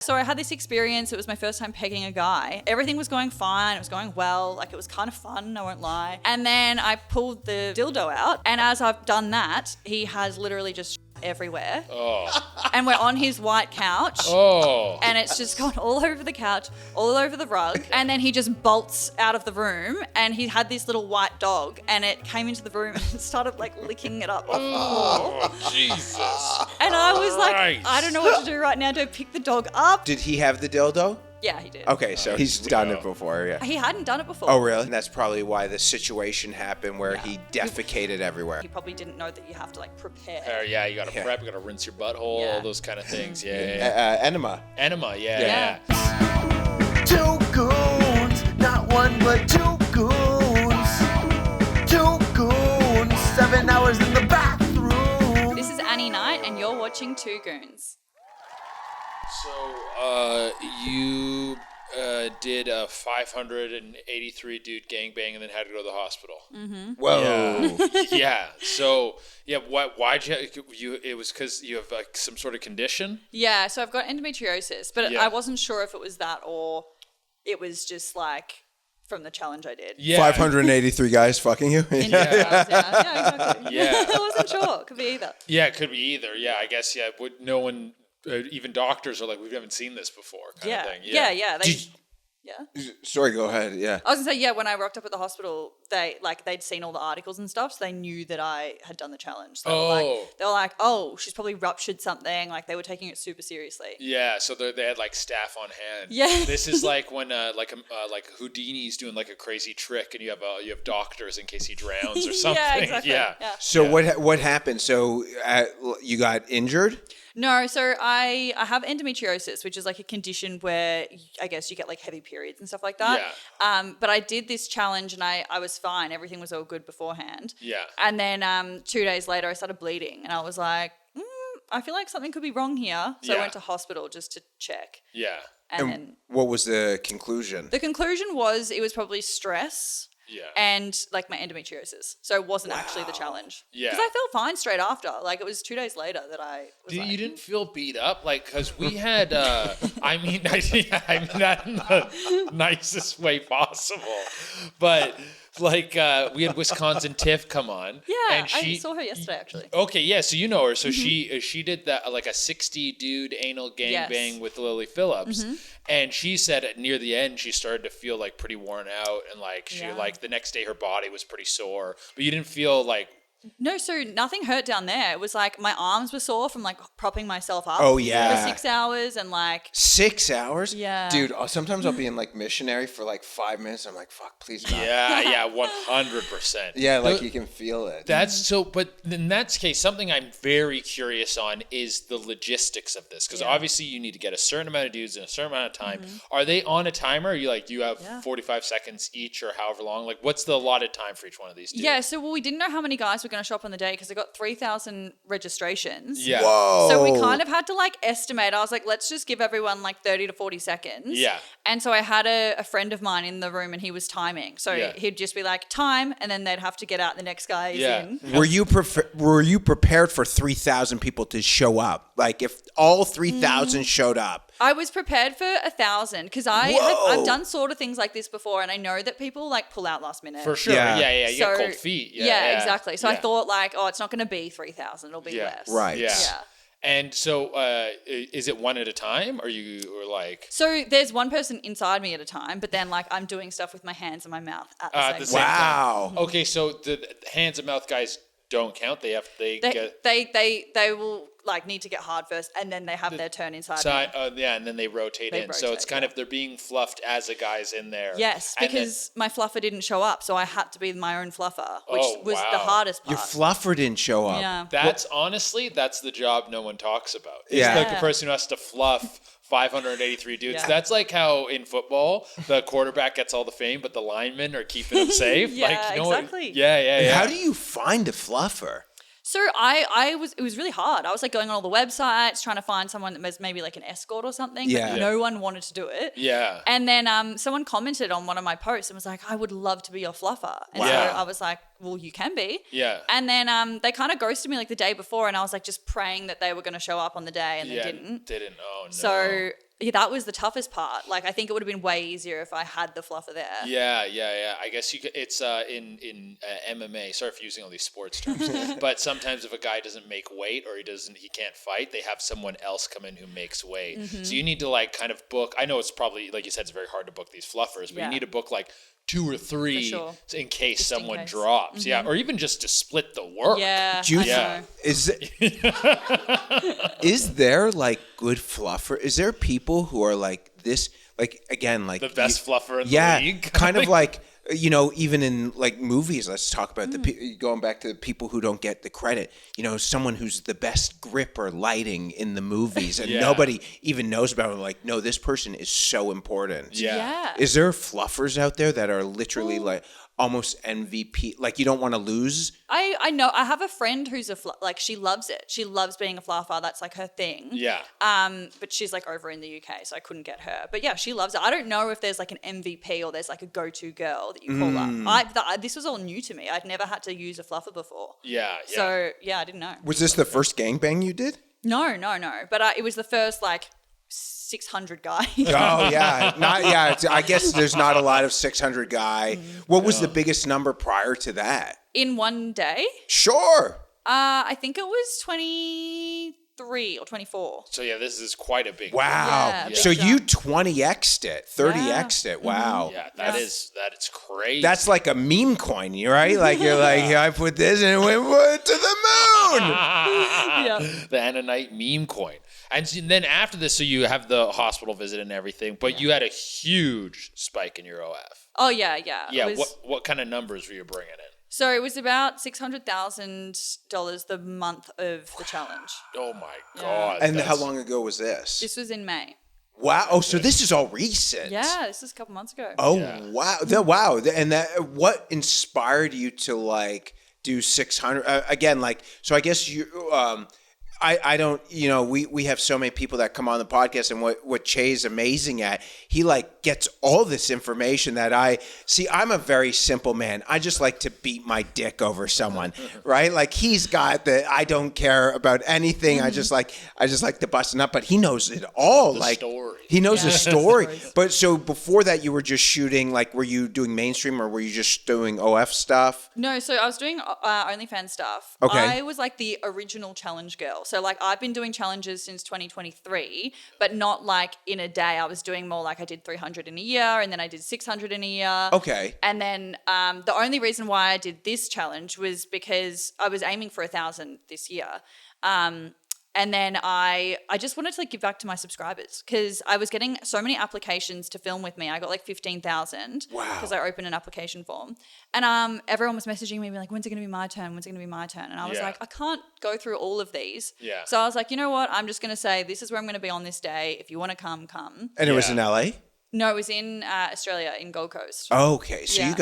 So I had this experience. It was my first time pegging a guy. Everything was going fine. It was going well. Like, it was kind of fun, I won't lie. And then I pulled the dildo out. And as I've done that, he has literally just everywhere. Oh. And we're on his white couch. Oh. And it's just gone all over the couch, all over the rug. And then he just bolts out of the room. And he had this little white dog. And it came into the room and started like licking it up off the floor. Oh, Jesus. And I was like, Christ. I don't know what to do right now. Do I pick the dog up? Did he have the dildo? Yeah, he did. Okay, so he's done it before, yeah. He hadn't done it before. Oh, really? And that's probably why the situation happened where he defecated everywhere. He probably didn't know that you have to like prepare. Yeah, you gotta prep, you gotta rinse your butthole, Yeah. all those kind of things. Yeah. Enema. Enema, yeah. Two goons, not one but two goons. Two goons, 7 hours in the bathroom. This is Annie Knight, and you're watching Two Goons. So, you did a 583 dude gangbang and then had to go to the hospital. Mm-hmm. Whoa. Yeah. So, why'd you it was because you have like some sort of condition? Yeah, so I've got endometriosis, but Yeah. I wasn't sure if it was that or it was just like from the challenge I did. Yeah. 583 guys fucking you? Yeah, exactly. Yeah. I wasn't sure. Could be either. Yeah, it could be either. Yeah, I guess, no one, even doctors are like, we haven't seen this before kind of thing. Yeah. Yeah. Sorry, go ahead. Yeah. I was gonna say, when I rocked up at the hospital, they'd seen all the articles and stuff, so they knew that I had done the challenge. So they were like, oh, she's probably ruptured something. Like, they were taking it super seriously. Yeah, so they had like staff on hand. Yeah. This is like when like Houdini's doing like a crazy trick, and you have doctors in case he drowns or something. Yeah, exactly. Yeah. So what happened? So you got injured? No, so I have endometriosis, which is like a condition where I guess you get like heavy periods and stuff like that. Yeah. But I did this challenge and I was fine. Everything was all good beforehand. Yeah. And then 2 days later, I started bleeding and I was like, I feel like something could be wrong here. So I went to hospital just to check. Yeah. And then what was the conclusion? the conclusion was it was probably stress. Yeah. And like my endometriosis. So it wasn't actually the challenge. Yeah. Because I felt fine straight after. Like, it was 2 days later that I was You didn't feel beat up? Like, because we had, I mean that in the nicest way possible. But, like, we had Wisconsin Tiff come on. Yeah, and I saw her yesterday, actually. Okay, yeah, so you know her. So she did that, like a 60 dude anal gangbang with Lily Phillips. And she said near the end, she started to feel like pretty worn out. And like, she like the next day her body was pretty sore. But you didn't feel like... No, so nothing hurt down there. It was like my arms were sore from like propping myself up Oh, yeah. for 6 hours and like... 6 hours? Yeah. Dude, sometimes I'll be in like missionary for like 5 minutes. I'm like, fuck, please not. Yeah, 100%. Yeah, like you can feel it. That's so, but in that case, something I'm very curious on is the logistics of this. Because obviously you need to get a certain amount of dudes in a certain amount of time. Are they on a timer? Are you like, you have 45 seconds each or however long? Like, what's the allotted time for each one of these dudes? Yeah, so we didn't know how many guys were going to show up on the day because I got 3,000 registrations. Yeah. Whoa. So we kind of had to like estimate. I was like, let's just give everyone like 30 to 40 seconds. Yeah. And so I had a friend of mine in the room and he was timing. So he'd just be like, time, and then they'd have to get out the next guy is in. Were you prepared for 3,000 people to show up? Like if all 3,000 showed up? I was prepared for 1,000 because I've done sort of things like this before and I know that people like pull out last minute. For sure. Yeah. You get cold feet. Yeah, exactly. So I thought like, it's not going to be 3,000. It'll be less. Right. Yeah. And so is it one at a time or like... So there's one person inside me at a time, but then like I'm doing stuff with my hands and my mouth at the same time. Wow. Okay, so the hands and mouth guys don't count. They will like need to get hard first and then they have their turn inside me. And then they rotate in. So it's kind of, they're being fluffed as a guy's in there. Yes, because my fluffer didn't show up, so I had to be my own fluffer, which was the hardest part. Your fluffer didn't show up. Yeah. That's the job no one talks about. It's Yeah. like the person who has to fluff 583 dudes. Yeah. That's like how in football, the quarterback gets all the fame, but the linemen are keeping him safe. Yeah, like, exactly. Yeah. How do you find a fluffer? So it was really hard. I was like going on all the websites, trying to find someone that was maybe like an escort or something. Yeah. But no one wanted to do it. Yeah. And then someone commented on one of my posts and was like, I would love to be your fluffer. And so I was like, well, you can be. Yeah. And then they kind of ghosted me like the day before and I was like just praying that they were going to show up on the day and they didn't. Oh, no. So that was the toughest part. Like, I think it would have been way easier if I had the fluffer there. Yeah. I guess you could, it's in MMA. Sorry for using all these sports terms, but sometimes if a guy doesn't make weight or he can't fight, they have someone else come in who makes weight. So you need to like kind of book. I know it's probably, like you said, it's very hard to book these fluffers, but you need to book like 2 or 3 in case just someone drops. Yeah, or even just to split the work. Yeah. Is there like good fluffer? Is there people who are like this, like again, like the best fluffer in the league? kind of like, you know, even in like movies, let's talk about going back to the people who don't get the credit, you know, someone who's the best grip or lighting in the movies and nobody even knows about it. Like, no, this person is so important. Yeah. Is there fluffers out there that are literally like almost MVP? Like, you don't want to lose? I know. I have a friend who's like, she loves it. She loves being a fluffer. That's like her thing. Yeah. But she's like over in the UK, so I couldn't get her. But yeah, she loves it. I don't know if there's like an MVP or there's like a go-to girl that you call up. This was all new to me. I'd never had to use a fluffer before. Yeah. So yeah, I didn't know. Was this the first gangbang you did? No. But it was the first like 600 guy. Oh yeah, I guess there's not a lot of 600 guy. What was the biggest number prior to that? In one day? Sure. I think it was 23 or 24. So yeah, this is quite a big. Wow. Yeah, so you 20x'd it, 30x'd it. Wow. Yeah, that is crazy. That's like a meme coin, right? Like you're like, I put this and it went to the moon. The Ananite meme coin. And then after this, so you have the hospital visit and everything, but you had a huge spike in your OF. Oh yeah. Yeah. What kind of numbers were you bringing in? So it was about $600,000 the month of the challenge. Oh my God. And how long ago was this? This was in May. Wow. Oh, so this is all recent. Yeah, this is a couple months ago. Oh, wow. Wow. And what inspired you to like do 600 again? Like, so I guess you, I don't, you know, we have so many people that come on the podcast, and what Che's amazing at, he like gets all this information that I'm a very simple man. I just like to beat my dick over someone, right? Like he's got I don't care about anything. I just like to bust it up, but he knows it all. Story. He knows the story. But so before that, you were just shooting, like, were you doing mainstream or were you just doing OF stuff? No, so I was doing OnlyFans stuff. Okay. I was like the original challenge girl. So like I've been doing challenges since 2023, but not like in a day. I was doing more like I did 300 in a year and then I did 600 in a year. Okay. And then the only reason why I did this challenge was because I was aiming for 1,000 this year. And then I just wanted to like give back to my subscribers because I was getting so many applications to film with me. I got like 15,000 because I opened an application form. And everyone was messaging me being like, when's it going to be my turn? When's it going to be my turn? And I was like, I can't go through all of these. Yeah. So I was like, you know what? I'm just going to say, this is where I'm going to be on this day. If you want to come, come. And it was in LA? No, it was in Australia, in Gold Coast. Okay. So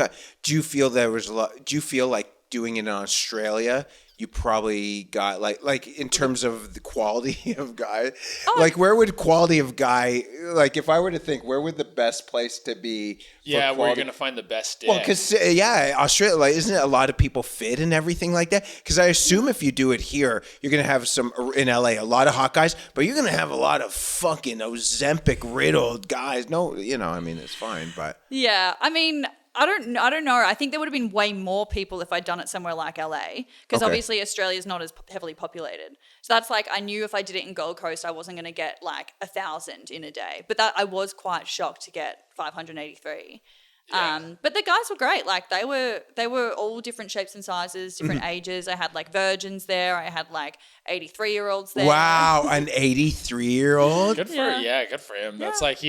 do you feel there was a lot, do you feel like doing it in Australia, you probably got like in terms of the quality of guy, like where would quality of guy, like if I were to think, where would the best place to be? Yeah, where you're going to find the best dick. Well, because Australia, like, isn't it a lot of people fit and everything like that? Because I assume if you do it here, you're going to have some, in LA, a lot of hot guys, but you're going to have a lot of fucking Ozempic riddled guys. No, you know, I mean, it's fine, but. Yeah, I mean, I don't know. I think there would have been way more people if I'd done it somewhere like LA because obviously Australia's not as heavily populated. So that's like, I knew if I did it in Gold Coast, I wasn't going to get like 1,000 in a day. But that I was quite shocked to get 583. Yeah. But the guys were great. Like they were all different shapes and sizes, different ages. I had like virgins there. I had like 83-year-olds there. Wow, an 83-year-old? Good for him. That's like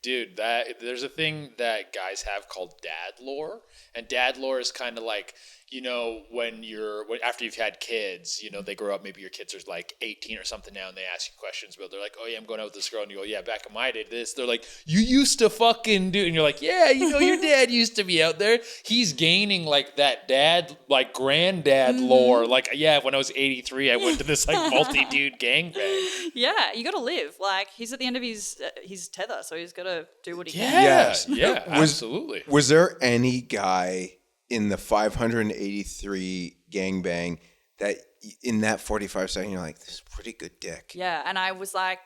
there's a thing that guys have called dad lore, and dad lore is kind of like, you know, after you've had kids, you know, they grow up, maybe your kids are like 18 or something now, and they ask you questions about, they're like, oh yeah, I'm going out with this girl, and you go, yeah, back in my day, this. They're like, you used to fucking do, and you're like, yeah, you know, your dad used to be out there. He's gaining like that dad, like granddad lore. Like, yeah, when I was 83, I went to this like multi-dude gangbang. Yeah, you got to live. Like he's at the end of his tether, so he's got to do what he can. Yes. Yeah, absolutely. Was there any guy in the 583 gangbang that in that 45 seconds you're like, this is pretty good dick? Yeah, and I was like,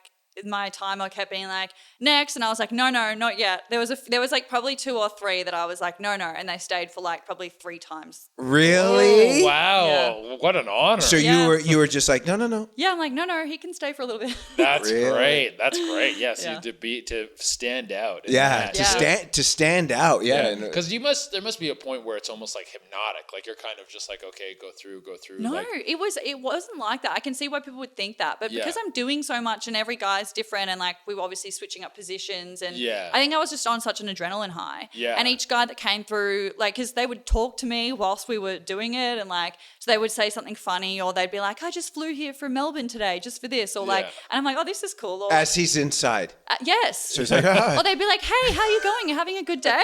my time, I kept being like, next. And I was like, no, not yet. There was like probably 2 or 3 that I was like, no. And they stayed for like probably 3 times. Really? Oh, wow. Yeah. What an honor. So Yeah. you were just like, no. Yeah, I'm like, no, he can stay for a little bit. That's Really? great. That's great. Yes, Yeah. to stand out. in Yeah, that. to stand out. Yeah. Because there must be a point where it's almost like hypnotic. Like you're kind of just like, okay, go through. No, like, it wasn't like that. I can see why people would think that, but because I'm doing so much and every guy's different, and like we were obviously switching up positions, and I think I was just on such an adrenaline high. Yeah. And each guy that came through, like, because they would talk to me whilst we were doing it, and like, so they would say something funny, or they'd be like, I just flew here from Melbourne today just for this, or like, and I'm like, oh, this is cool. Or, As he's inside. yes. So he's like, Or they'd be like, hey, how you going? You having a good day?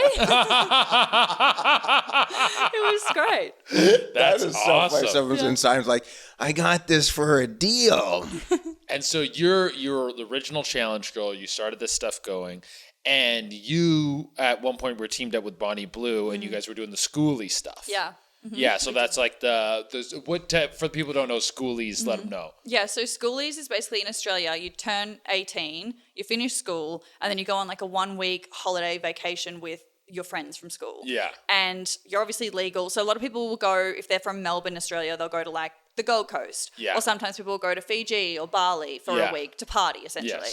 It was great. That's That is awesome. So funny. Someone's inside and was like, I got this for a deal. And so you're the original challenge girl. You started this stuff going, and you at one point were teamed up with Bonnie Blue, and you guys were doing the Schoolie stuff. Yeah. Mm-hmm. Yeah, so that's like for the people who don't know Schoolies, let them know. Yeah, so Schoolies is basically in Australia. You turn 18, you finish school, and then you go on like a 1-week holiday vacation with your friends from school. Yeah. And you're obviously legal. So a lot of people will go, if they're from Melbourne, Australia, they'll go to like the Gold Coast. Yeah. Or sometimes people will go to Fiji or Bali for a week to party, essentially.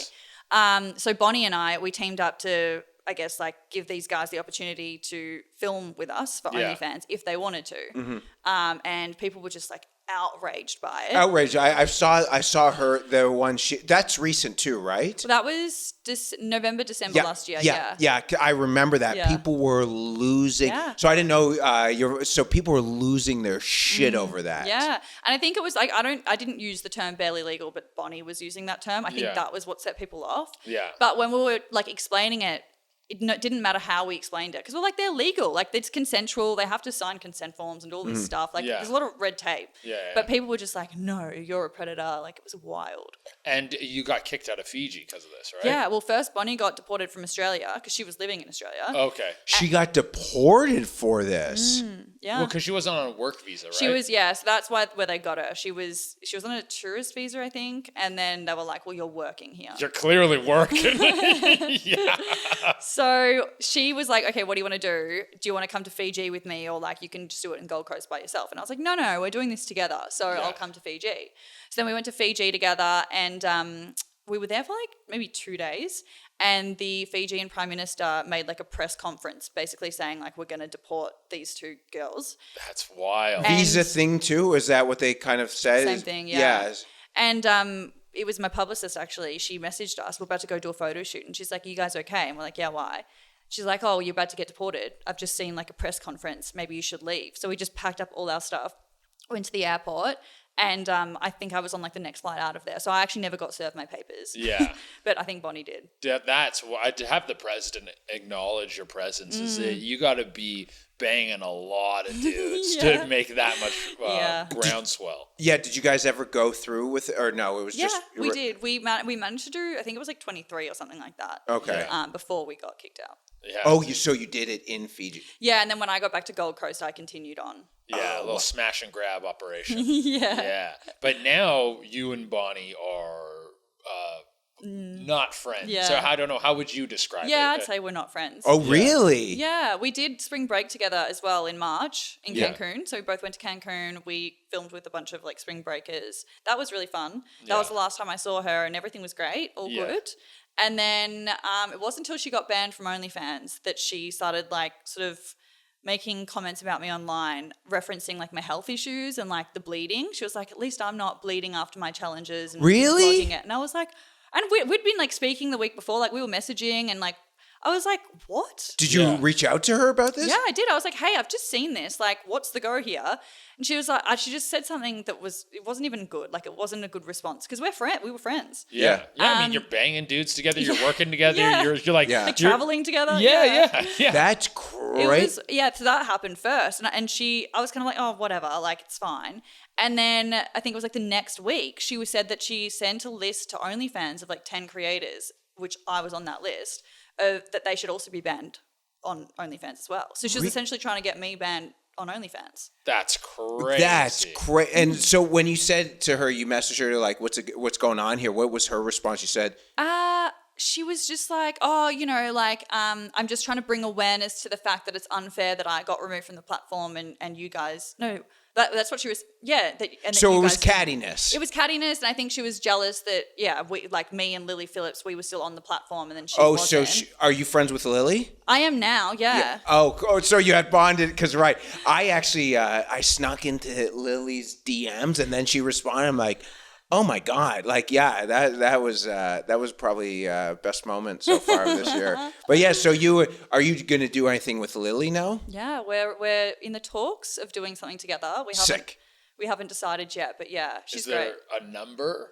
Yes. So Bonnie and I, we teamed up to, I guess, like give these guys the opportunity to film with us for OnlyFans if they wanted to. And people were just like outraged by it. Outraged. I saw her, the one that's recent too, right? So that was November, December last year. Yeah. I remember that. Yeah. People were losing. Yeah. So I didn't know so people were losing their shit over that. Yeah. And I think it was like, I didn't use the term barely legal, but Bonnie was using that term. I think that was what set people off. Yeah. But when we were like explaining it, it didn't matter how we explained it, because we're like, they're legal, like it's consensual, they have to sign consent forms and all this stuff, like there's a lot of red tape. But people were just like, no, you're a predator. Like, it was wild. And you got kicked out of Fiji because of this, right? Yeah, well, first Bonnie got deported from Australia because she was living in Australia. Okay. She got deported for this. Yeah. Well, because she wasn't on a work visa, right? She was, so that's where they got her. She was on a tourist visa, I think, and then they were like, well, you're working here. You're clearly working. Yeah. So she was like, okay, what do you want to do? Do you want to come to Fiji with me, or like you can just do it in Gold Coast by yourself? And I was like, no, we're doing this together. So I'll come to Fiji. So then we went to Fiji together, and we were there for like maybe 2 days. And the Fijian Prime Minister made like a press conference basically saying like, we're going to deport these 2 girls. That's wild. Visa thing too? Is that what they kind of said? Same thing, yeah. Yes. And it was my publicist, actually. She messaged us. We're about to go do a photo shoot. And she's like, are you guys okay? And we're like, yeah, why? She's like, oh, you're about to get deported. I've just seen like a press conference. Maybe you should leave. So we just packed up all our stuff, went to the airport. And I think I was on like the next flight out of there. So I actually never got served my papers. Yeah. But I think Bonnie did. That's why to have the president acknowledge your presence is that you got to be banging a lot of dudes to make that much groundswell. Yeah. Did you guys ever go through with it? Or no, it was just... Yeah, we did. We managed to do, I think it was like 23 or something like that. Okay. Before we got kicked out. Yeah. Oh, so you did it in Fiji? Yeah, and then when I got back to Gold Coast, I continued on. Yeah, a little smash and grab operation. Yeah. Yeah. But now you and Bonnie are not friends. Yeah. So I don't know, how would you describe it? Yeah, I'd say we're not friends. Oh, really? Yeah, we did spring break together as well in March in Cancun. So we both went to Cancun. We filmed with a bunch of like spring breakers. That was really fun. That was the last time I saw her, and everything was great, all good. And then it wasn't until she got banned from OnlyFans that she started like sort of making comments about me online, referencing like my health issues and like the bleeding. She was like, at least I'm not bleeding after my challenges and really vlogging it. And I was like, and we'd been like speaking the week before, like we were messaging, and like I was like, what? Did you reach out to her about this? Yeah, I did. I was like, hey, I've just seen this. Like, what's the go here? And she was like, she just said something that it wasn't even good. Like, it wasn't a good response because we were friends. Yeah. I mean, you're banging dudes together. You're working together. You're like, like traveling together. Yeah. That's great. So that happened first. And I was kind of like, oh, whatever. Like, it's fine. And then I think it was like the next week, she said that she sent a list to OnlyFans of like 10 creators, which I was on that list, that they should also be banned on OnlyFans as well. So she was essentially trying to get me banned on OnlyFans. That's crazy. That's crazy. And so when you said to her, you messaged her like, what's going on here? What was her response? She said, she was just like, oh, you know, like, I'm just trying to bring awareness to the fact that it's unfair that I got removed from the platform and you guys, no, that's what she was, yeah. So it was cattiness. It was cattiness, and I think she was jealous that, we, like me and Lily Phillips, we were still on the platform, and then she wasn't. So are you friends with Lily? I am now, yeah. Oh, so you had bonded, because right. I actually, I snuck into Lily's DMs, and then she responded, I'm like, oh my God! Like, yeah, that was probably best moment so far of this year. But yeah, so are you going to do anything with Lily now? Yeah, we're in the talks of doing something together. Sick. We haven't decided yet, but yeah, she's great. Is great. there a number?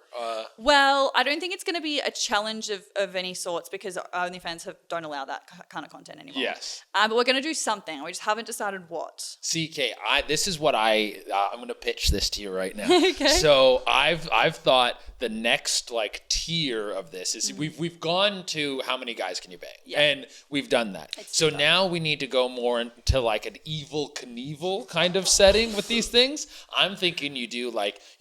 Well, I don't think it's going to be a challenge of any sorts because OnlyFans don't allow that kind of content anymore. Yes. But we're going to do something. We just haven't decided what. CK, this is what I'm going to pitch this to you right now. Okay. So I've thought the next like tier of this is we've gone to how many guys can you bang? Yeah. And we've done that. So now we need to go more into like an Evel Knievel kind of setting with these things. I'm thinking you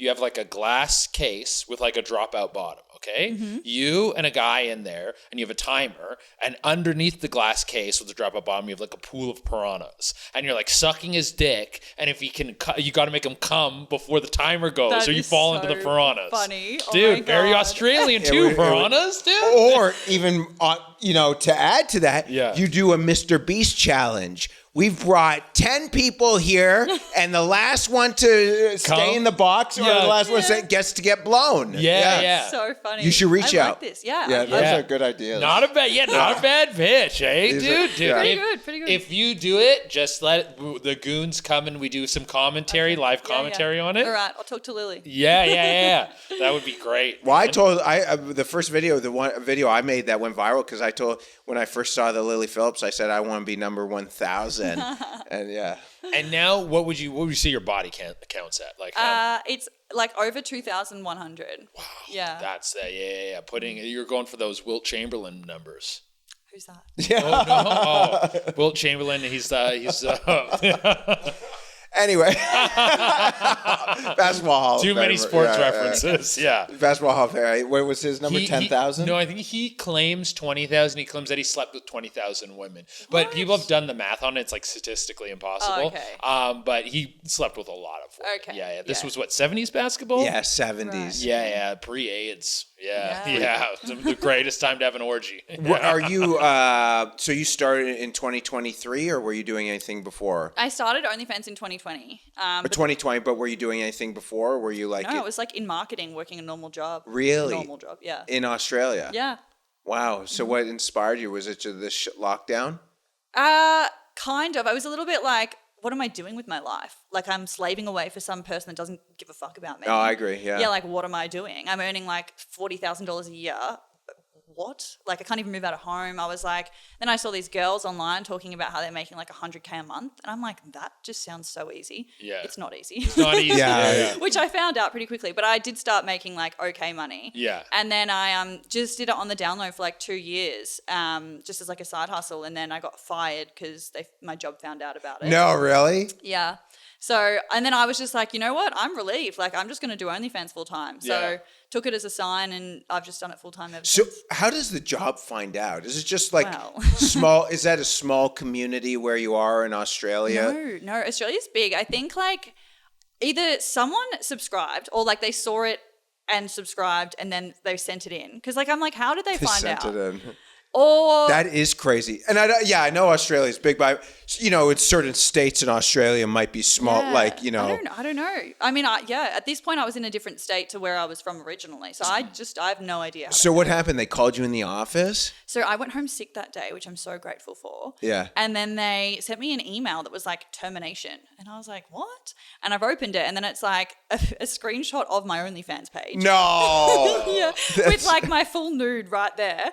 have like a glass case with like a dropout bottom, okay? Mm-hmm. You and a guy in there, and you have a timer, and underneath the glass case with the dropout bottom, you have like a pool of piranhas, and you're like sucking his dick, and if he can, you got to make him come before the timer goes, That or you is fall so into the piranhas. funny. Oh dude, my very God. Australian too, piranhas, dude. Or even, to add to that, Yeah. you do a Mr. Beast challenge. We've brought 10 people here, and the last one to stay in the box or the last one to stay gets to get blown. Yeah. So funny. You should reach I out. like this. Yeah. Yeah, I those love are it. good ideas. Not a bad pitch, eh, These dude? are- yeah. Pretty good. If you do it, just let the goons come and we do some commentary, live commentary on it. All right, I'll talk to Lily. Yeah. That would be great. Well, I told the first video, the one video I made that went viral because I told when I first saw the Lily Phillips, I said I want to be number 1,000, and yeah. And now, what would you say your body counts at? Like, It's like over 2,100. Wow. Yeah. that's that. Yeah. You're going for those Wilt Chamberlain numbers. Who's that? Wilt Chamberlain. He's Anyway, basketball Hall. too many sports references. Yeah. Basketball Hall of Fame. What was his number? 10,000. No, I think he claims 20,000. He claims that he slept with 20,000 women. But people have done the math on it. It's like statistically impossible. Oh, okay. But he slept with a lot of women. Okay. Yeah. This was what, 70s basketball? Yeah, 70s. Right. Yeah. Pre-AIDS. Yeah. The greatest time to have an orgy. Are you? So you started in 2023, or were you doing anything before? I started OnlyFans in 2020. Or 2020, but were you doing anything before? Or were you like? No, it was like in marketing, working a normal job. Really? Normal job, yeah. In Australia. Yeah. Wow. So what inspired you? Was it to this lockdown? Kind of. I was a little bit like, what am I doing with my life? Like I'm slaving away for some person that doesn't give a fuck about me. Oh, I agree. Yeah. Yeah, like what am I doing? I'm earning like $40,000 a year. What? Like I can't even move out of home. I was like, then I saw these girls online talking about how they're making like $100K a month. And I'm like, that just sounds so easy. Yeah. It's not easy. It's not easy. Yeah. Which I found out pretty quickly. But I did start making like okay money. Yeah. And then I just did it on the down low for like 2 years, just as like a side hustle. And then I got fired because my job found out about it. No, really? Yeah. So, and then I was just like, you know what? I'm relieved. Like, I'm just going to do OnlyFans full time. So, took it as a sign and I've just done it full time ever since. So, how does the job find out? Is it just like Well. small? Is that a small community where you are in Australia? No. Australia's big. I think like either someone subscribed or like they saw it and subscribed and then they sent it in. Because like, I'm like, how did they find Sent out? it in. Or That is crazy. And I know Australia's big, but it's certain states in Australia might be small, Yeah. like, I don't know. I mean, at this point I was in a different state to where I was from originally. So I have no idea. So what happened? They called you in the office? So I went home sick that day, which I'm so grateful for. Yeah. And then they sent me an email that was like termination. And I was like, what? And I've opened it and then it's like a screenshot of my OnlyFans page. No. Yeah. With like my full nude right there.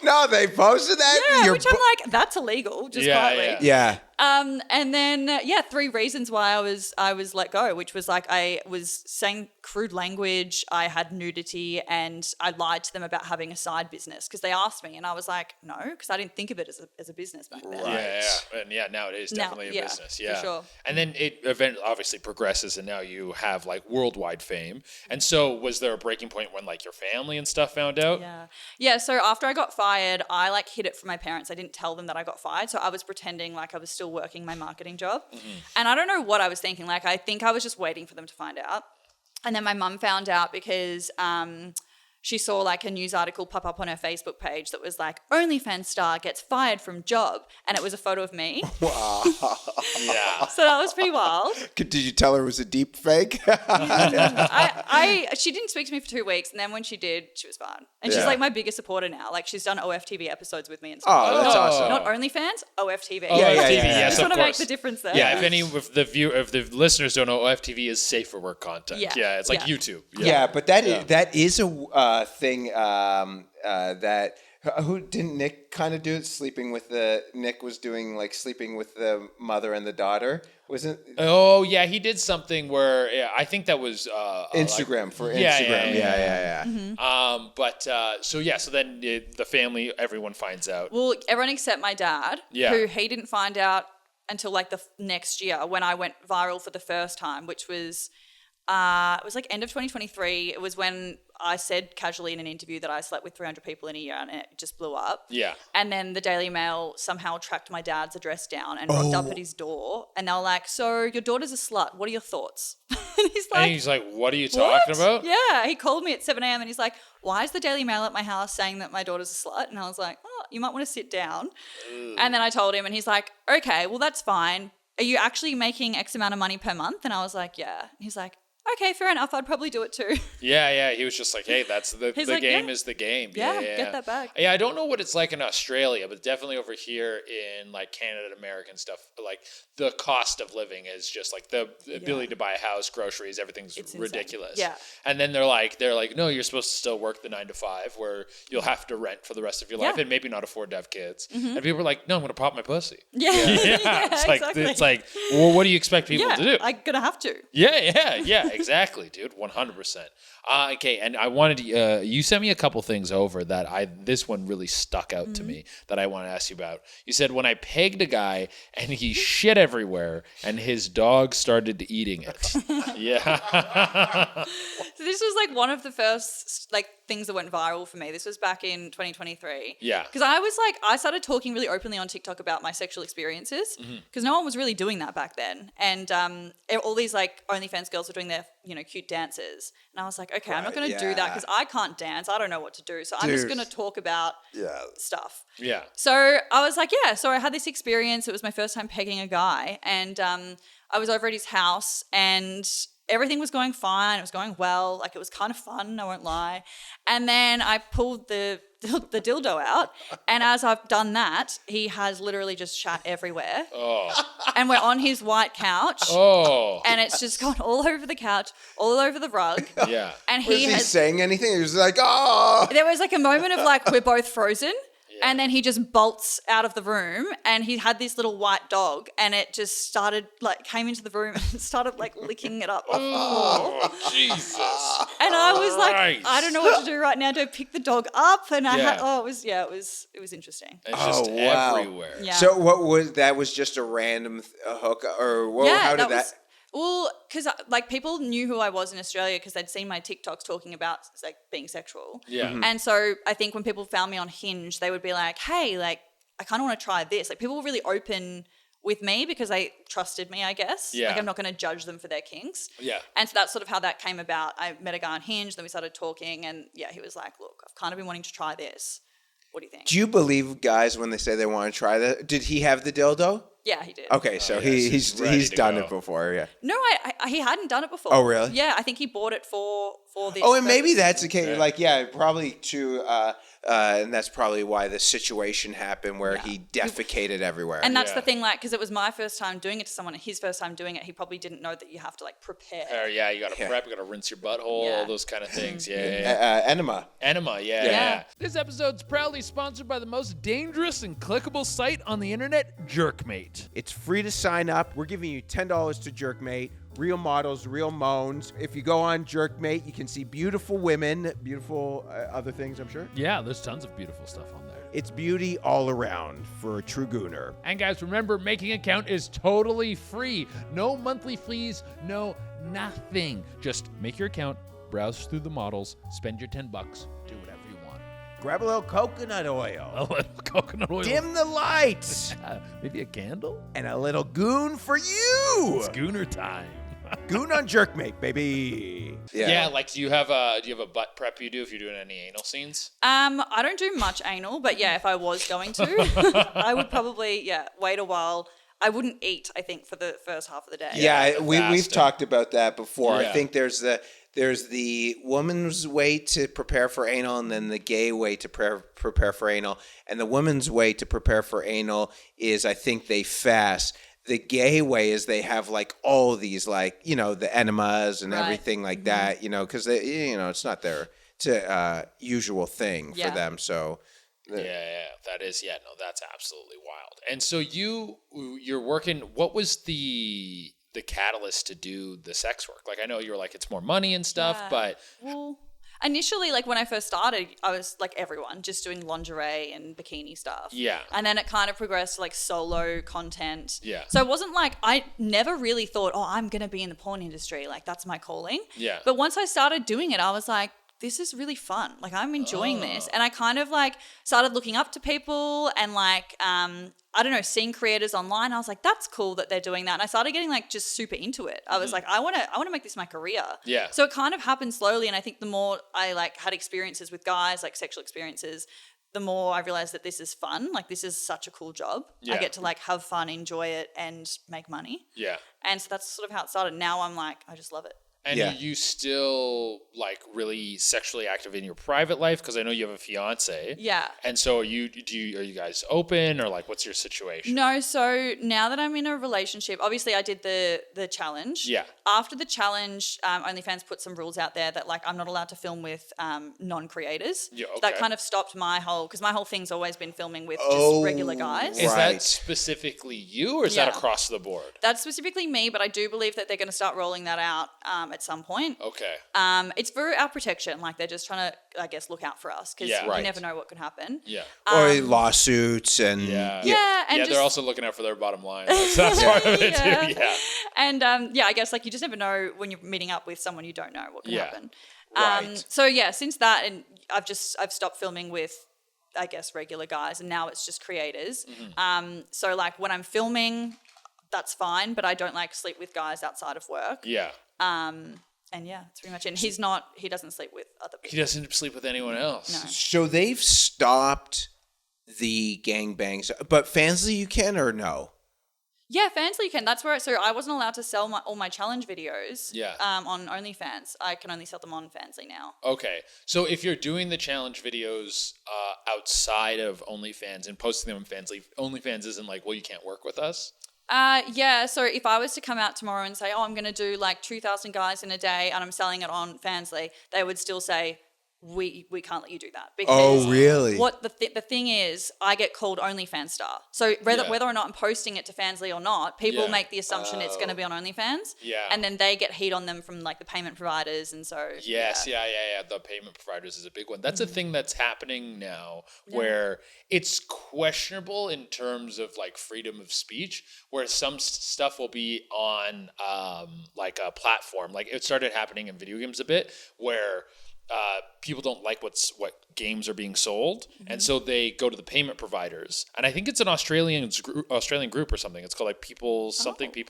No, they posted that? Yeah, which I'm like, that's illegal, just quietly. Yeah. And then 3 reasons why I was let go, which was like I was saying crude language, I had nudity, and I lied to them about having a side business because they asked me, and I was like, no, because I didn't think of it as a business back then. And now it is definitely a business. Yeah, for sure. And then it eventually obviously progresses, and now you have like worldwide fame. And so, was there a breaking point when like your family and stuff found out? Yeah. So after I got fired, I like hid it from my parents. I didn't tell them that I got fired, so I was pretending like I was still working my marketing job. And I don't know what I was thinking. Like I think I was just waiting for them to find out. And then my mum found out because she saw like a news article pop up on her Facebook page that was like, OnlyFans star gets fired from job. And it was a photo of me. Wow. Yeah. So that was pretty wild. Did you tell her it was a deep fake? She didn't speak to me for 2 weeks. And then when she did, she was fine. And she's like my biggest supporter now. Like she's done OFTV episodes with me and stuff. Oh, that's awesome. Not OnlyFans, OFTV. OFTV, yes, just of want to make course. the difference there. Yeah, if the listeners don't know, OFTV is safe for work content. Yeah, it's like YouTube. Yeah, but that is a thing that who didn't Nick kind of do it? Nick was doing like sleeping with the mother and the daughter, wasn't? Oh yeah, he did something where I think that was Instagram for Instagram. Yeah. So then the family, everyone finds out. Well, everyone except my dad, Yeah. who he didn't find out until like the next year when I went viral for the first time, which was it was like end of 2023. It was when I said casually in an interview that I slept with 300 people in a year, and it just blew up. Yeah. And then the Daily Mail somehow tracked my dad's address down and rocked up at his door, and they were like, "So your daughter's a slut. What are your thoughts?" And he's like, "What are you talking about?" Yeah, he called me at 7 a.m. and he's like, "Why is the Daily Mail at my house saying that my daughter's a slut?" And I was like, "Oh, you might want to sit down." And then I told him, and he's like, "Okay, well that's fine. Are you actually making X amount of money per month?" And I was like, "Yeah." He's like, "Okay, fair enough. I'd probably do it too." Yeah. He was just like, hey, that's the like, game is the game. Yeah, get that back. Yeah, I don't know what it's like in Australia, but definitely over here in like Canada and American stuff, like the cost of living is just like the ability to buy a house, groceries, everything's ridiculous. Yeah. And then they're like, no, you're supposed to still work the 9 to 5 where you'll have to rent for the rest of your life and maybe not afford to have kids. And people are like, no, I'm going to pop my pussy. Yeah. It's like, well, what do you expect people to do? I'm gonna have to. Yeah, exactly, dude, 100%. Okay, and I wanted to, you sent me a couple things over that this one really stuck out to me that I want to ask you about. You said when I pegged a guy and he shit everywhere and his dog started eating it. Yeah. So this was like one of the first like things that went viral for me. This was back in 2023. Yeah. Because I started talking really openly on TikTok about my sexual experiences because no one was really doing that back then. And all these like OnlyFans girls were doing their, cute dances. And I was like, okay, I'm not going to do that because I can't dance. I don't know what to do. So I'm just going to talk about stuff. Yeah. So I was like, so I had this experience. It was my first time pegging a guy. And I was over at his house and everything was going fine. It was going well. Like it was kind of fun, I won't lie. And then I pulled the dildo out. And as I've done that, he has literally just shat everywhere. Oh. And we're on his white couch. Oh. And it's just gone all over the couch, all over the rug. Yeah. And Was he saying anything? He was like, oh. There was like a moment of like, we're both frozen. And then he just bolts out of the room and he had this little white dog and it just came into the room and started like licking it up off the floor. Jesus. And I was like, Christ. I don't know what to do right now. Do I pick the dog up? And it was interesting. It's just everywhere. Yeah. So what was that? Was just a random hook or how did that? Well, because like people knew who I was in Australia because they'd seen my TikToks talking about like being sexual. Yeah. And so I think when people found me on Hinge, they would be like, hey, like I kind of want to try this. Like people were really open with me because they trusted me, I guess. Yeah. Like I'm not going to judge them for their kinks. Yeah. And so that's sort of how that came about. I met a guy on Hinge, then we started talking and he was like, look, I've kind of been wanting to try this. What do you think? Do you believe guys when they say they want to try that? Did he have the dildo? Yeah, he did. Okay, so he's done it before, yeah. No, he hadn't done it before. Oh, really? Yeah, I think he bought it for this. Oh, and maybe purpose. that's the case. Like, probably to and that's probably why the situation happened where he defecated everywhere. And that's the thing, like, because it was my first time doing it to someone, and his first time doing it, he probably didn't know that you have to like prepare. Yeah, you got to prep, you got to rinse your butthole, all those kind of things. Enema. Enema, yeah. This episode's proudly sponsored by the most dangerous and clickable site on the internet, Jerkmate. It's free to sign up. We're giving you $10 to Jerkmate. Real models, real moans. If you go on Jerkmate, you can see beautiful women, beautiful other things, I'm sure. Yeah, there's tons of beautiful stuff on there. It's beauty all around for a true gooner. And guys, remember, making an account is totally free. No monthly fees, no nothing. Just make your account, browse through the models, spend your $10, do whatever you want. Grab a little coconut oil. A little coconut oil. Dim the lights. Maybe a candle? And a little goon for you. It's gooner time. Goon on Jerkmate, baby. Yeah, like do you have a butt prep you do if you're doing any anal scenes? I don't do much anal, but yeah, if I was going to, I would probably wait a while. I wouldn't eat, I think, for the first half of the day. Yeah, we've talked about that before. Yeah. I think there's the woman's way to prepare for anal, and then the gay way to prepare for anal. And the woman's way to prepare for anal is, I think, they fast. The gay way is they have like all these like, the enemas and everything like that, because they, it's not their usual thing for them. So that is, that's absolutely wild. And so you're working, what was the catalyst to do the sex work? Like, I know you were like, it's more money and stuff, but... Well, initially, like when I first started, I was like everyone, just doing lingerie and bikini stuff. Yeah. And then it kind of progressed to like solo content. Yeah. So it wasn't like, I never really thought, I'm going to be in the porn industry. Like that's my calling. Yeah. But once I started doing it, I was like, this is really fun. Like I'm enjoying this. And I kind of like started looking up to people and like, I don't know, seeing creators online. I was like, that's cool that they're doing that. And I started getting like just super into it. I was like, I want to make this my career. Yeah. So it kind of happened slowly. And I think the more I like had experiences with guys, like sexual experiences, the more I realized that this is fun. Like this is such a cool job. Yeah. I get to like have fun, enjoy it and make money. Yeah. And so that's sort of how it started. Now I'm like, I just love it. And are you still like really sexually active in your private life? Because I know you have a fiance. Yeah. And so are you guys open, or like what's your situation? No, so now that I'm in a relationship, obviously I did the challenge. Yeah. After the challenge, OnlyFans put some rules out there that like I'm not allowed to film with non-creators. Yeah, okay. That kind of stopped my whole thing's always been filming with just regular guys. Is that specifically you, or is that across the board? That's specifically me, but I do believe that they're going to start rolling that out at some point. Okay. It's for our protection. Like they're just trying to, I guess, look out for us because you never know what could happen. Yeah. Or lawsuits and... And they're also looking out for their bottom line. That's part of it too. Yeah. And I guess like you just never know when you're meeting up with someone you don't know what can happen. Right. So yeah, since that, and I've stopped filming with, I guess, regular guys, and now it's just creators. Mm-hmm. So like when I'm filming, that's fine, but I don't like sleep with guys outside of work. Yeah. And yeah, that's pretty much it. And he doesn't sleep with other people. He doesn't sleep with anyone else. No. So they've stopped the gangbangs, but Fansly you can or no? Yeah, Fansly you can. That's where. So I wasn't allowed to sell all my challenge videos. Yeah. On OnlyFans, I can only sell them on Fansly now. Okay, so if you're doing the challenge videos outside of OnlyFans and posting them on Fansly, OnlyFans isn't like, well, you can't work with us. Yeah, so if I was to come out tomorrow and say, I'm going to do like 2,000 guys in a day and I'm selling it on Fansly, they would still say, we can't let you do that. Because really? What the thing is, I get called OnlyFans star. So whether or not I'm posting it to Fansly or not, people make the assumption it's going to be on OnlyFans. Yeah. And then they get heat on them from like the payment providers. And so. Yes, yeah. The payment providers is a big one. That's a thing that's happening now where it's questionable in terms of like freedom of speech, where some stuff will be on like a platform. Like it started happening in video games a bit where people don't like what games are being sold, and so they go to the payment providers. And I think it's an Australian group or something. It's called like People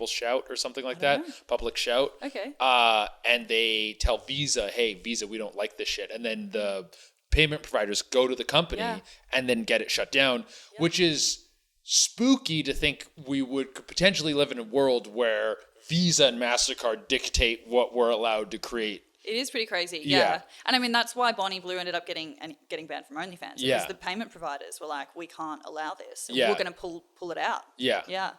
Shout or something like that. Public Shout. Okay. And they tell Visa, hey, Visa, we don't like this shit. And then the payment providers go to the company and then get it shut down, which is spooky to think we could potentially live in a world where Visa and MasterCard dictate what we're allowed to create It is pretty crazy. Yeah. Yeah. And I mean, that's why Bonnie Blue ended up getting banned from OnlyFans. Yeah. Because the payment providers were like, we can't allow this. Yeah. We're going to pull it out. Yeah. Yeah.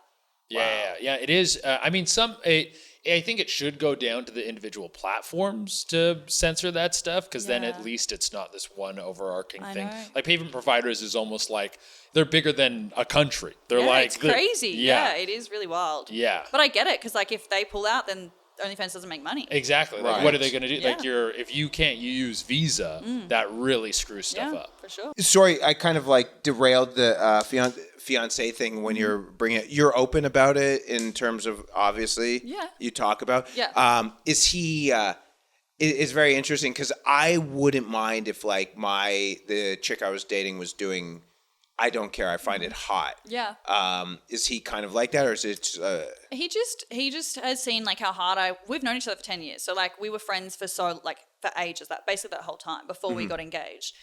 Yeah. It is. I mean, I think it should go down to the individual platforms to censor that stuff, because then at least it's not this one overarching thing. know. Like payment providers is almost like they're bigger than a country. They're Yeah, like it's crazy. Yeah. It is really wild. Yeah. But I get it, because like if they pull out, then OnlyFans doesn't make money. Exactly. Like, Right. what are they going to do? Yeah. Like, if you can't use Visa, that really screws stuff up. For sure. Sorry, I kind of like derailed the fiancé thing when you're bringing it. You're open about it in terms of, obviously, Yeah. you talk about. Yeah. Is he? It's very interesting, because I wouldn't mind if like the chick I was dating was doing. I don't care. I find it hot. Yeah. Is he kind of like that, or is it? He just has seen like how hard we've known each other for 10 years. So like we were friends for ages, basically that whole time before we got engaged.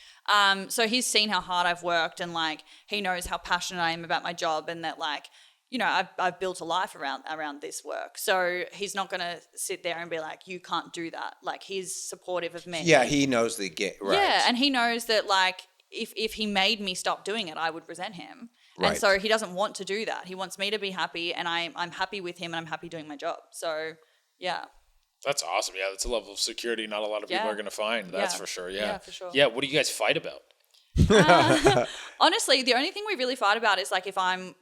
So he's seen how hard I've worked, and like he knows how passionate I am about my job, and that like, you know, I've built a life around this work. So he's not going to sit there and be like, you can't do that. Like he's supportive of me. Yeah, he knows the game. Right. Yeah, and he knows that like if he made me stop doing it, I would resent him. Right. And so he doesn't want to do that. He wants me to be happy, and I'm happy with him, and I'm happy doing my job. So yeah. That's awesome. Yeah, that's a level of security not a lot of people Yeah. are going to find. That's Yeah. for sure. Yeah. Yeah, for sure. Yeah. What do you guys fight about? Honestly, the only thing we really fight about is like if I'm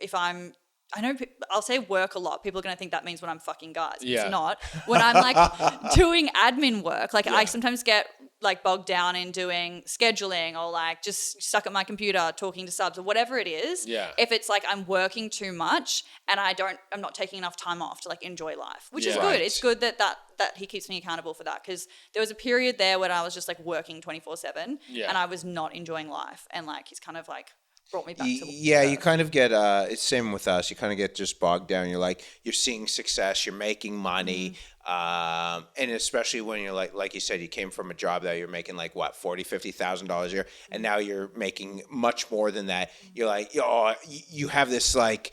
I know I'll say work a lot. People are going to think that means when I'm fucking guys. Yeah. It's not. When I'm like doing admin work, like I sometimes get like bogged down in doing scheduling, or like just stuck at my computer talking to subs or whatever it is. Yeah. If it's like I'm working too much and I'm not taking enough time off to like enjoy life, which is Yeah. good. Right. It's good that he keeps me accountable for that, because there was a period there when I was just like working 24/7 Yeah. and I was not enjoying life, and like he's kind of like brought me back to Yeah, you kind of get it's same with us. You kind of get just bogged down. You're like, you're seeing success, you're making money, and especially when you're like you said, you came from a job that you're making like what, $40,000-$50,000 a year, and now you're making much more than that. You're like, you have this like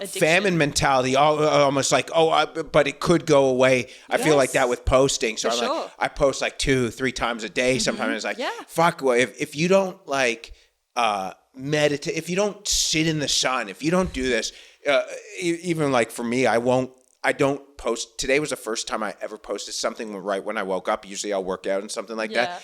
famine mentality, almost like, but it could go away. I feel like that with posting. So For I'm sure. like, I post like 2-3 times a day. Sometimes it's like, Yeah. fuck. Well, if you don't like. Meditate, if you don't sit in the sun, if you don't do this, even like for me, I don't post. Today was the first time I ever posted something right when I woke up. Usually I'll work out and something like that.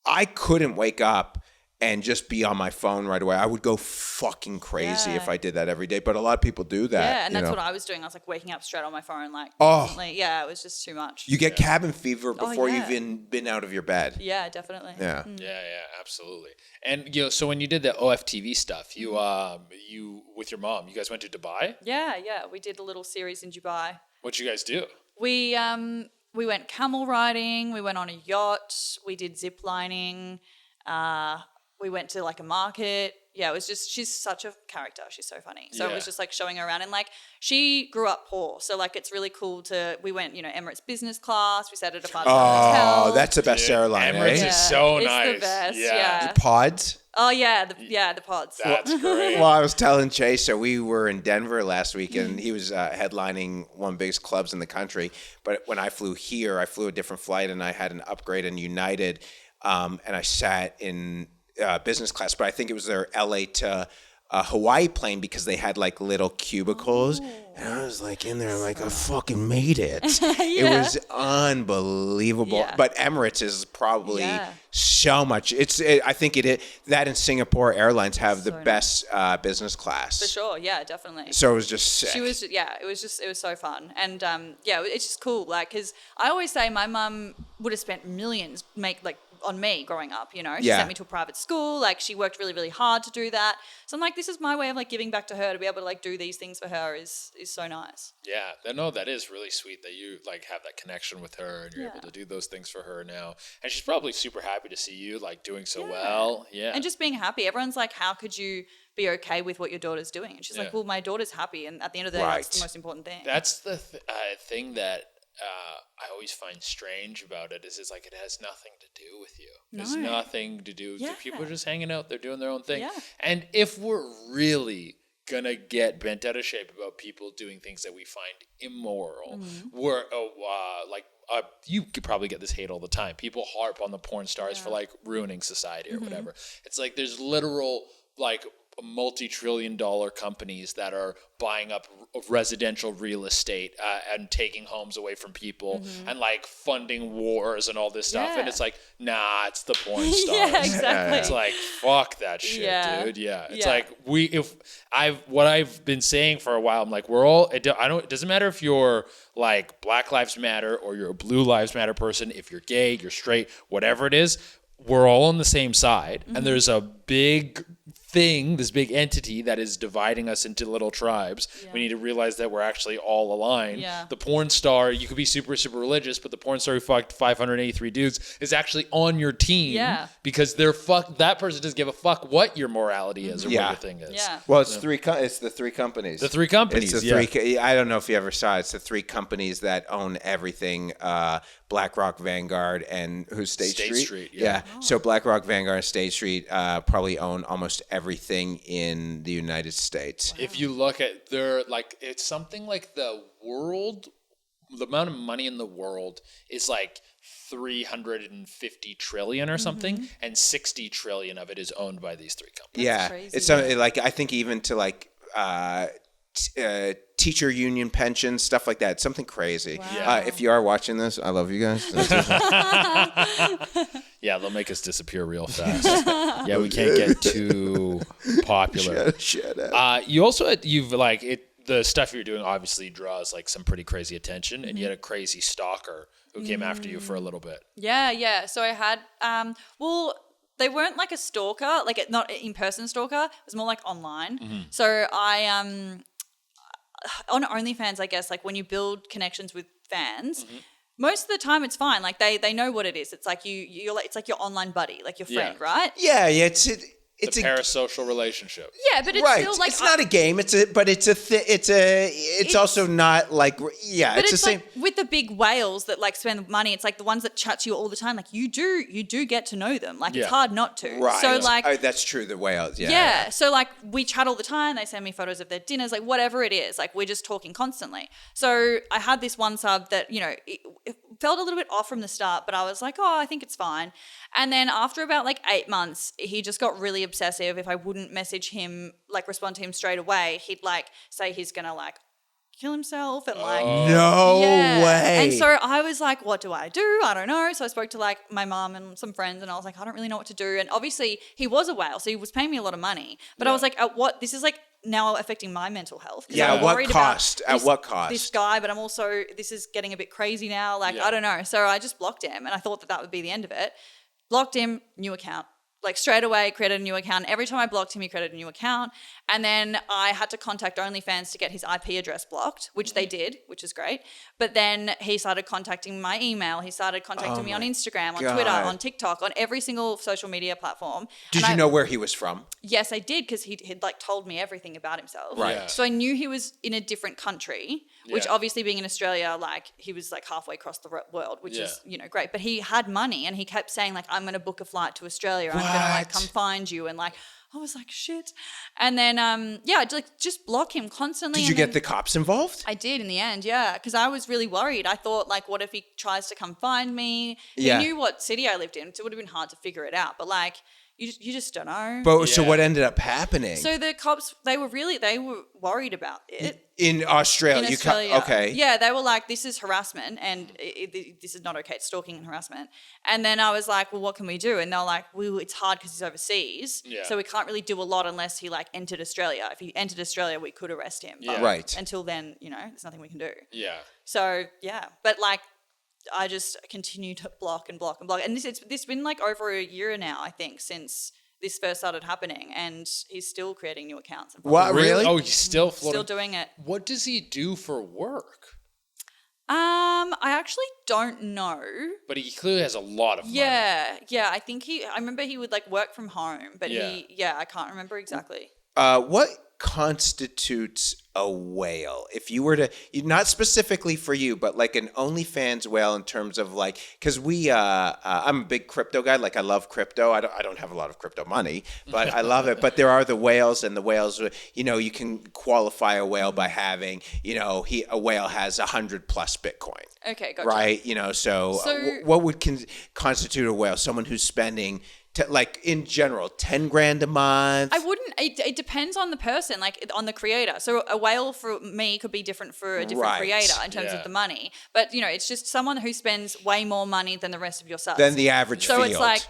I couldn't wake up and just be on my phone right away. I would go fucking crazy if I did that every day. But a lot of people do that. Yeah, and that's you know? what I was doing. I was like waking up straight on my phone, like Oh. constantly. Yeah, it was just too much. You get cabin fever before yeah. you've even been out of your bed. Yeah, definitely. Yeah. Yeah, absolutely. And so when you did the OFTV stuff, you with your mom, you guys went to Dubai. Yeah. We did a lit'll series in Dubai. What'd you guys do? We went camel riding. We went on a yacht. We did zip lining. We went to like a market. Yeah, it was just, she's such a character. She's so funny. So it was just like showing her around, and like she grew up poor. So like it's really cool we went, Emirates business class. We sat at a 5-star hotel. Oh, that's the best airline, Emirates eh? is so it's nice. the best. Yeah. Yeah. Pods. Oh yeah, the pods. That's great. Well, I was telling Chase, so we were in Denver last week, and he was headlining one of the biggest clubs in the country. But when I flew here, I flew a different flight, and I had an upgrade in United, and I sat in business class. But I think it was their LA to Hawaii plane, because they had like little cubicles. And I was like in there, I'm like, I fucking made it. It was unbelievable. Yeah. But Emirates is probably Yeah. so much. I think that and Singapore Airlines have the best business class. For sure, yeah, definitely. So it was just sick. She was, it was so fun. And it's just cool. Like, because I always say my mum would have spent millions on me growing up, She sent me to a private school. Like, she worked really, really hard to do that. So I'm like, this is my way of like giving back to her, to be able to like do these things for her is so nice. Yeah, no, that is really sweet that you like have that connection with her, and you're able to do those things for her now. And she's probably super happy to see you like doing so well. Yeah. And just being happy. Everyone's like, how could you be okay with what your daughter's doing? And she's like, well, my daughter's happy. And at the end of the day, that's the most important thing. That's the thing that I always find strange about it is it's like it has nothing to do with you. There's nothing to do. Yeah. People are just hanging out. They're doing their own thing. Yeah. And if we're really gonna get bent out of shape about people doing things that we find immoral, we're like you could probably get this hate all the time. People harp on the porn stars for like ruining society or whatever. It's like there's literal like multi-trillion-dollar companies that are buying up residential real estate and taking homes away from people and like funding wars and all this stuff. And it's like, nah, it's the porn stars. Yeah, exactly. It's like, fuck that shit, dude. Yeah. It's Yeah. like what I've been saying for a while, I'm like, it doesn't matter if you're like Black Lives Matter or you're a Blue Lives Matter person, if you're gay, you're straight, whatever it is, we're all on the same side. And there's a big thing, this big entity that is dividing us into little tribes. We need to realize that we're actually all aligned. The porn star, you could be super, super religious, but the porn star who fucked 583 dudes is actually on your team because that person doesn't give a fuck what your morality is or what your thing is. Well, it's it's the three companies. The three companies. It's the three. I don't know if you ever saw it. It's the three companies that own everything. BlackRock, Vanguard, and who's State Street? So BlackRock, Vanguard, and State Street probably own almost everything in the United States. If you look at it's something like the amount of money in the world is like 350 trillion or something, and 60 trillion of it is owned by these three companies. That's crazy. It's something like, I think even to like teacher union pensions, stuff like that. Something crazy. Wow. If you are watching this, I love you guys. Yeah, they'll make us disappear real fast. Yeah, we can't get too popular. Shut up. The stuff you're doing obviously draws like some pretty crazy attention, and you had a crazy stalker who came after you for a little bit. Yeah. So I had, they weren't like a stalker, like not an in-person stalker. It was more like online. So I, on OnlyFans, I guess, like when you build connections with fans, most of the time it's fine. Like they know what it is. It's like you're like, it's like your online buddy, like your friend, right? Yeah. It's a parasocial relationship. Yeah, but it's still like it's not a game. It's also not like it's the same. Like with the big whales that like spend money. It's like the ones that chat to you all the time. Like you do get to know them. Like it's hard not to. Right. So like that's true. The whales. Yeah. Yeah. So like we chat all the time. They send me photos of their dinners. Like whatever it is. Like we're just talking constantly. So I had this one sub that it felt a little bit off from the start, but I was like, oh, I think it's fine. And then after about like 8 months, he just got really obsessive. If I wouldn't message him, like respond to him straight away, he'd like say he's gonna like kill himself and like no way. And so I was like, what do? I don't know. So I spoke to like my mom and some friends, and I was like, I don't really know what to do. And obviously he was a whale, so he was paying me a lot of money. But I was like, this is like now affecting my mental health. Yeah, what cost? At what cost? This guy, but I'm also, this is getting a bit crazy now. Like, I don't know. So I just blocked him, and I thought that would be the end of it. Blocked him, new account. Like straight away, created a new account. Every time I blocked him, he created a new account. And then I had to contact OnlyFans to get his IP address blocked, which they did, which is great. But then he started contacting my email. He started contacting me on Instagram, on Twitter, on TikTok, on every single social media platform. Did you know where he was from? Yes, I did, because he had like told me everything about himself. Right. Yeah. So I knew he was in a different country, which obviously being in Australia, like he was like halfway across the world, which is, great. But he had money, and he kept saying like, I'm going to book a flight to Australia. I'm going to like come find you. And like, I was like, shit. And then, I'd like just block him constantly. Did you get the cops involved? I did in the end, because I was really worried. I thought like, what if he tries to come find me? He knew what city I lived in, so it would have been hard to figure it out. But like, you just don't know. But so what ended up happening? So the cops, they were worried about it. In Australia. Okay. Yeah, they were like, this is harassment, and this is not okay. It's stalking and harassment. And then I was like, well, what can we do? And they're like, well, it's hard because he's overseas. Yeah. So we can't really do a lot unless he like entered Australia. If he entered Australia, we could arrest him. But right. Until then, there's nothing we can do. Yeah. So, yeah. But like, I just continue to block and block and block. And this been like over a year now, I think, since this first started happening, and he's still creating new accounts. What, really? Oh, he's still floating. Still doing it. What does he do for work? I actually don't know. But he clearly has a lot of money. Yeah. I think I remember he would like work from home, but I can't remember exactly. What constitutes a whale? If you were to, not specifically for you, but like an OnlyFans whale in terms of like, because I'm a big crypto guy. Like I love crypto. I don't have a lot of crypto money, but I love it. But there are the whales, and the whales, you can qualify a whale by having, a whale has 100 plus Bitcoin. Okay, gotcha. Right? So what would constitute a whale? Someone who's spending like in general, 10 grand a month? I wouldn't. It depends on the person, like on the creator. So a whale for me could be different for a different creator in terms of the money. But it's just someone who spends way more money than the rest of your subs. Than the average field. So it's like,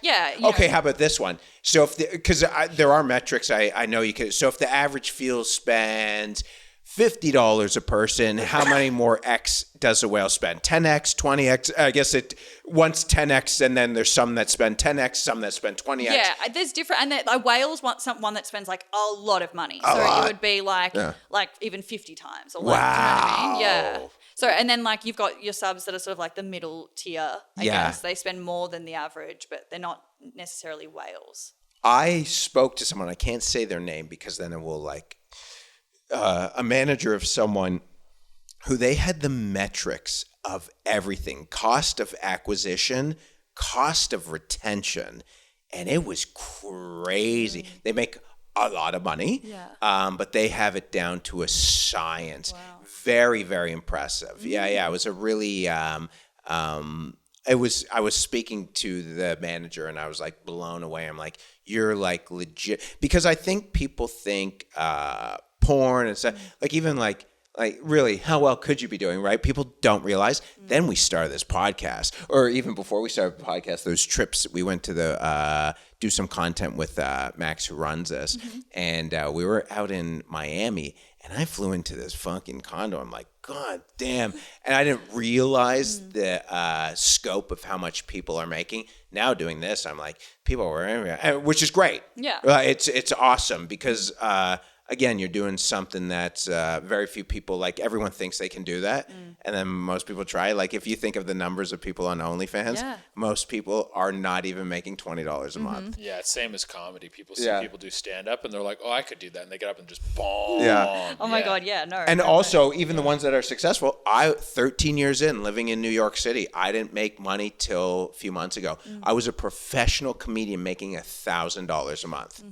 okay, how about this one? So because there are metrics I know you could. So if the average field spends $50 a person, how many more X does a whale spend? 10X, 20X? I guess once 10X, and then there's some that spend 10X, some that spend 20X. Yeah, there's different, and whales want someone that spends like a lot of money. It would be like even 50 times. Or like, wow. Do you know what I mean? Yeah. So, and then like you've got your subs that are sort of like the middle tier, I guess. They spend more than the average, but they're not necessarily whales. I spoke to someone, I can't say their name because then it will like, a manager of someone who they had the metrics of everything, cost of acquisition, cost of retention, and it was crazy. They make a lot of money, but they have it down to a science. Wow. Very, very impressive. Yeah. It was a really, I was speaking to the manager and I was like blown away. I'm like, you're like legit, because I think people think, porn and stuff, like even like really, how well could you be doing, right? People don't realize. Then we started this podcast, or even before we started the podcast, those trips we went to do some content with Max, who runs this, and we were out in Miami, and I flew into this fucking condo. I'm like, God damn, and I didn't realize the scope of how much people are making. Now doing this, I'm like, people were, which is great. Yeah, it's awesome because. Again, you're doing something that's very few people, like everyone thinks they can do that. And then most people try. Like if you think of the numbers of people on OnlyFans, most people are not even making $20 a month. Yeah, it's same as comedy. People see people do stand-up and they're like, oh, I could do that. And they get up and just bomb. Yeah. Oh my God, yeah, no. And also, even the ones that are successful, 13 years in, living in New York City, I didn't make money till a few months ago. I was a professional comedian making $1,000 a month.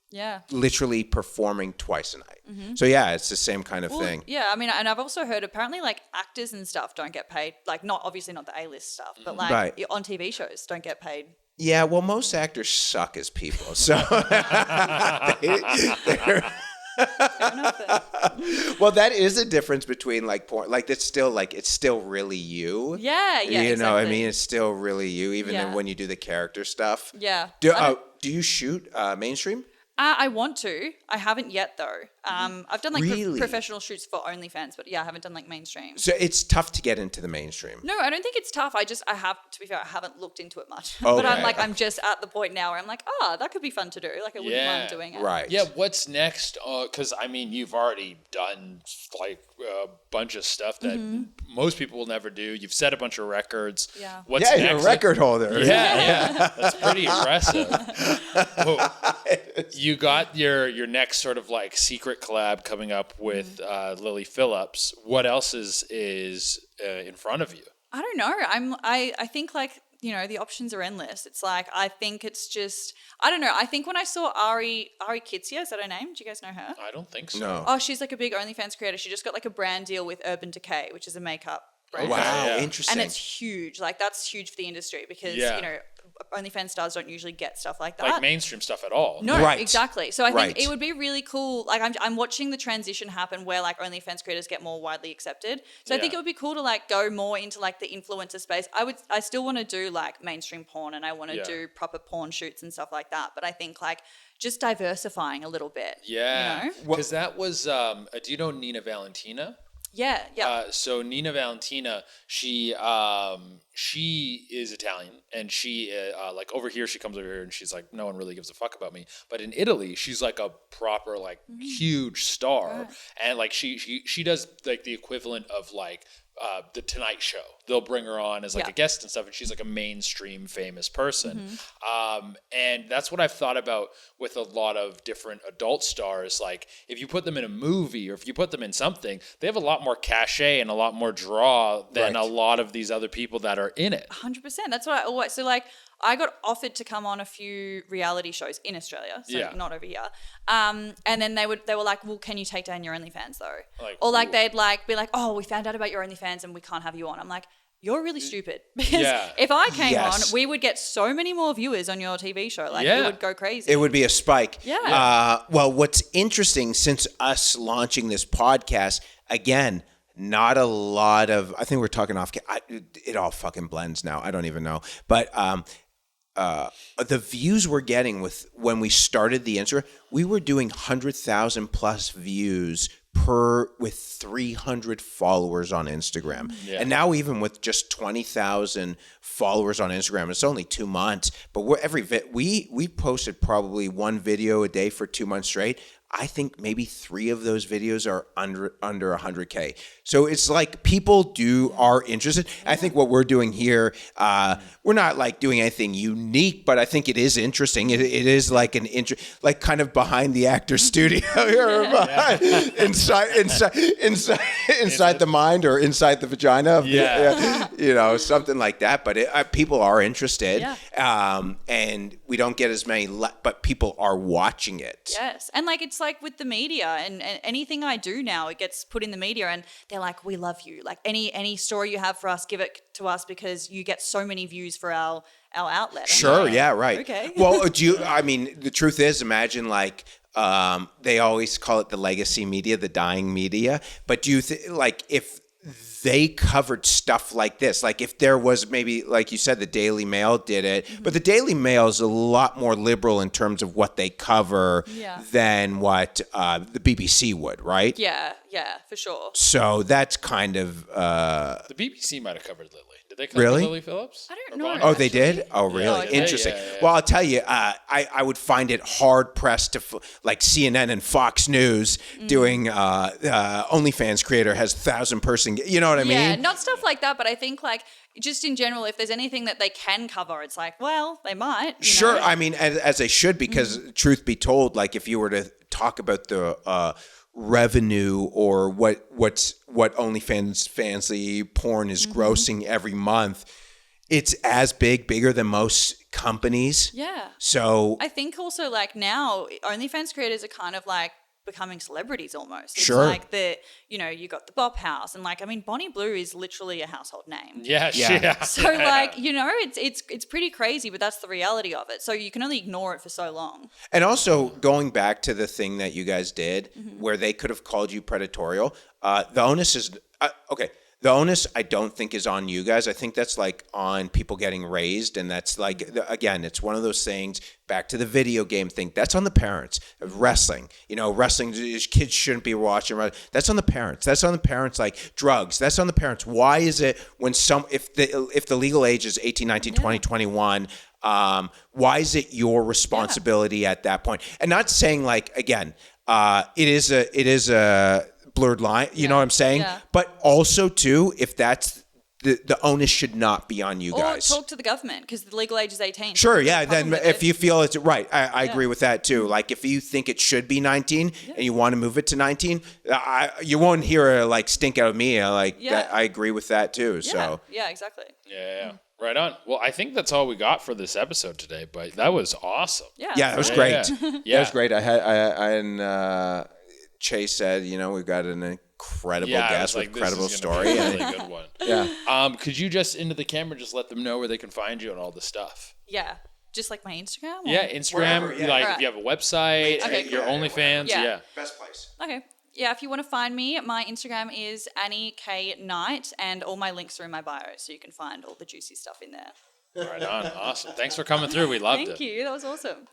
Yeah. Literally performing twice a night. So yeah, it's the same kind of thing. Yeah, I mean, and I've also heard apparently like actors and stuff don't get paid, like obviously not the A-list stuff, but like on TV shows don't get paid. Yeah, well, most actors suck as people, so well, that is a difference between like porn, like it's still really you. Yeah, you know, exactly. I mean, it's still really you, even when you do the character stuff. Yeah. Do you shoot mainstream? I want to. I haven't yet though. I've done like professional shoots for OnlyFans, but I haven't done like mainstream. So it's tough to get into the mainstream. No, I don't think it's tough. I have, to be fair, I haven't looked into it much. Okay. But I'm just at the point now where I'm like, that could be fun to do. Like I wouldn't mind doing it. Right. Yeah. What's next? Because I mean, you've already done like a bunch of stuff that most people will never do. You've set a bunch of records. Yeah. What's next? You're a record holder. Yeah. That's pretty impressive. Well, you got your next sort of like secret collab coming up with Lily Phillips. What else is in front of you? I don't know. I think like, the options are endless. It's like, I think it's just, I don't know. I think when I saw Ari Kitsia, is that her name? Do you guys know her? I don't think so. No. Oh, she's like a big OnlyFans creator. She just got like a brand deal with Urban Decay, which is a makeup brand. Wow, interesting. And it's huge. Like that's huge for the industry because, OnlyFans stars don't usually get stuff like that. Like mainstream stuff at all. No, exactly. So I think it would be really cool. Like I'm watching the transition happen where like OnlyFans creators get more widely accepted. So I think it would be cool to like go more into like the influencer space. I still want to do like mainstream porn and I want to do proper porn shoots and stuff like that. But I think like just diversifying a little bit. Yeah. Because that was, do you know Nina Valentina? Yeah. So Nina Valentina, she is Italian, and she like over here, she comes over here and she's like, no one really gives a fuck about me. But in Italy, she's like a proper like huge star, and like she does like the equivalent of like the Tonight Show. They'll bring her on as like a guest and stuff, and she's like a mainstream famous person. And that's what I've thought about with a lot of different adult stars. Like if you put them in a movie or if you put them in something, they have a lot more cachet and a lot more draw than a lot of these other people that are in it. 100%. That's what I always, so like, I got offered to come on a few reality shows in Australia, so not over here. And then they were like, well, can you take down your OnlyFans though? Or like they'd like be like, oh, we found out about your OnlyFans and we can't have you on. I'm like, you're really stupid, because if I came on, we would get so many more viewers on your TV show. Like it would go crazy. It would be a spike. Yeah. Well, what's interesting since us launching this podcast, again, not a lot of, I think we're talking off, it all fucking blends now. I don't even know. But the views we're getting with when we started the Instagram, we were doing 100,000 plus views with 300 followers on Instagram. And now even with just 20,000 followers on Instagram, it's only 2 months, but we posted probably one video a day for 2 months straight. I think maybe 3 of those videos are under 100K. So it's like people are interested. I think what we're doing here, we're not like doing anything unique, but I think it is interesting. It is like like kind of behind the actor's studio here, inside the mind or inside the vagina of something like that. But people are interested, and we don't get as many, but people are watching it. Yes, and like it's like with the media and anything I do now, it gets put in the media and they're like, we love you. Like any story you have for us, give it to us because you get so many views for our outlet. Sure, like, yeah, right. Okay. Well, the truth is, imagine like, they always call it the legacy media, the dying media. But do you like if they covered stuff like this, like if there was maybe, like you said, the Daily Mail did it, but the Daily Mail is a lot more liberal in terms of what they cover than what the BBC would, right? Yeah, for sure. So that's kind of... the BBC might have covered Lily. Did they cover Really? Lily Phillips? I don't know. Oh, they did? Oh, really? No, I Interesting. Yeah. Well, I'll tell you, I would find it hard pressed to, like CNN and Fox News doing OnlyFans creator has 1,000 person, you know what I mean? Yeah, not stuff like that, but I think like just in general, if there's anything that they can cover, it's like, well, they might. You know? I mean, as they should, because truth be told, like if you were to talk about the revenue or what OnlyFans fancy porn is grossing every month, it's as bigger than most companies. Yeah. So I think also like now OnlyFans creators are kind of like becoming celebrities almost. It's Sure. like you got the Bop House and like, I mean, Bonnie Blue is literally a household name. Yeah. So like, it's pretty crazy, but that's the reality of it. So you can only ignore it for so long. And also going back to the thing that you guys did where they could have called you predatorial, the onus is, okay. The onus, I don't think, is on you guys. I think that's like on people getting raised. And that's like, again, it's one of those things, back to the video game thing. That's on the parents. Wrestling, wrestling, kids shouldn't be watching. That's on the parents. That's on the parents, like drugs. That's on the parents. Why is it when if the legal age is 18, 19, 20, 21, why is it your responsibility at that point? And not saying like, again, it is a blurred line, you know what I'm saying? Yeah. But also too, if that's the onus should not be on you guys. Or talk to the government because the legal age is 18. Sure, yeah. Then if you feel it's right, I agree with that too. Like if you think it should be 19 and you want to move it to 19, you won't hear a like stink out of me. I agree with that too. So yeah, exactly. Yeah. Right on. Well, I think that's all we got for this episode today, but that was awesome. Yeah, that was great. Yeah. That was great. I Chase said, we've got an incredible guest with incredible story. This is a really good one. Yeah. Could you just into the camera just let them know where they can find you and all the stuff? Yeah. Just like my Instagram? Or? Yeah, Instagram. Wherever, yeah. Like Right. if you have a website, Okay, your OnlyFans. Yeah. Best place. Okay. Yeah, if you want to find me, my Instagram is Annie K Knight, and all my links are in my bio, so you can find all the juicy stuff in there. Right on. Awesome. Thanks for coming through. We loved it. Thank you. That was awesome.